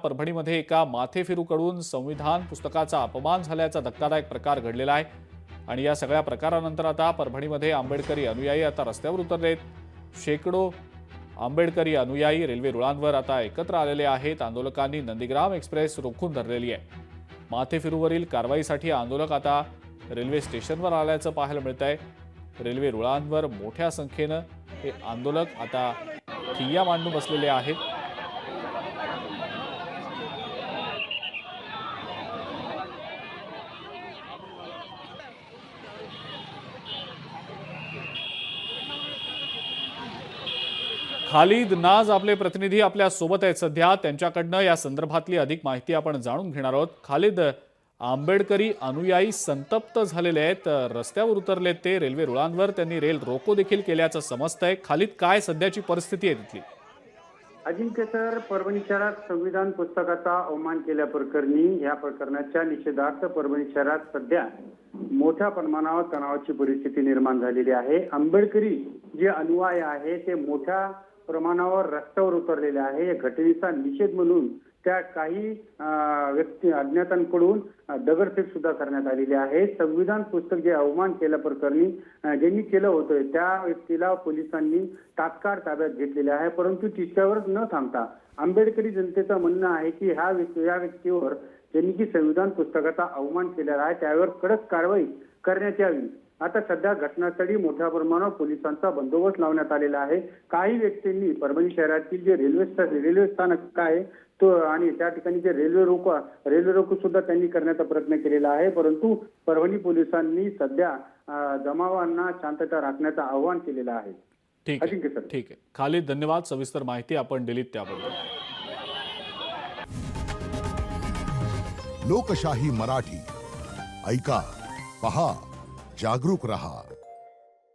परभणीमध्ये एका माथेफिरूकडून संविधान पुस्तकाचा अपमान झाल्याचा धक्कादायक प्रकार घडलेला आहे आणि या सगळ्या प्रकारानंतर आता परभणीमध्ये आंबेडकरी अनुयायी आता रस्त्यावर उतरलेत। शेकडो आंबेडकरी अनुयायी रेल्वे रुळांवर आता एकत्र आलेले आहेत। आंदोलकांनी नंदीग्राम एक्सप्रेस रोखून धरलेली आहे। माथेफिरूवरील कारवाईसाठी आंदोलक आता रेल्वे स्टेशनवर आल्याचं पाहायला मिळतंय। रेल्वे रुळांवर मोठ्या संख्येनं हे आंदोलक आता ठिय्या मांडून बसलेले आहेत। खालिद नाज आपले प्रतिनिधी आपल्या सोबत आहेत सध्या। त्यांच्याकडनं या संदर्भातली अधिक माहिती आपण जाणून घेणार आहोत। खालिद, आंबेडकरी अनुयायी संतप्त झालेले आहेत, रस्त्यावर उतरलेत ते रेल्वे रुळांवर, त्यांनी रेल रोको देखील केल्याचं समजतंय। खालिद, काय सध्याची परिस्थिती आहे तिथली? अजिंक्य सर, परभणी शहरात संविधान पुस्तकाचा अवमान केल्याप्रकरणी या प्रकरणाच्या निषेधार्थ परभणी शहरात सध्या मोठ्या प्रमाणावर तणावाची परिस्थिती निर्माण झालेली आहे। आंबेडकरी जे अनुयायी आहे ते मोठ्या प्रमाणावर रस्त्यावर उतरलेले आहे। या घटनेचा निषेध म्हणून त्या काही व्यक्ती अज्ञातांकडून दगडफेक सुद्धा करण्यात आलेली आहे। संविधान पुस्तक जे अवमान केल्याप्रकरणी ज्यांनी केलं होतं त्या व्यक्तीला पोलिसांनी तात्काळ ताब्यात घेतलेले आहे, परंतु तिच्यावरच न थांबता आंबेडकरी जनतेचं म्हणणं आहे की या व्यक्तीवर ज्यांनी की संविधान पुस्तकाचा अवमान केलेला आहे त्यावर कडक कारवाई करण्यात यावी। आता सध्या घटनास्थळी मोठ्या प्रमाणावर पोलिसांचा बंदोबस्त लावण्यात आलेला आहे। काही व्यक्तींनी परभणी शहरातील जे रेल्वे स्थानक आहे तो आणि त्या ठिकाणी जे रेल्वे रोको सुद्धा त्यांनी करण्याचा प्रयत्न केलेला आहे, परंतु परभणी पोलिसांनी सध्या जमावांना शांतता राखण्याचं आवाहन केलेलं आहे। ठीक आहे खालिद, धन्यवाद सविस्तर माहिती आपण दिलीत त्याबद्दल। लोकशाही मराठी ऐका, पहा, जागरूक रहा।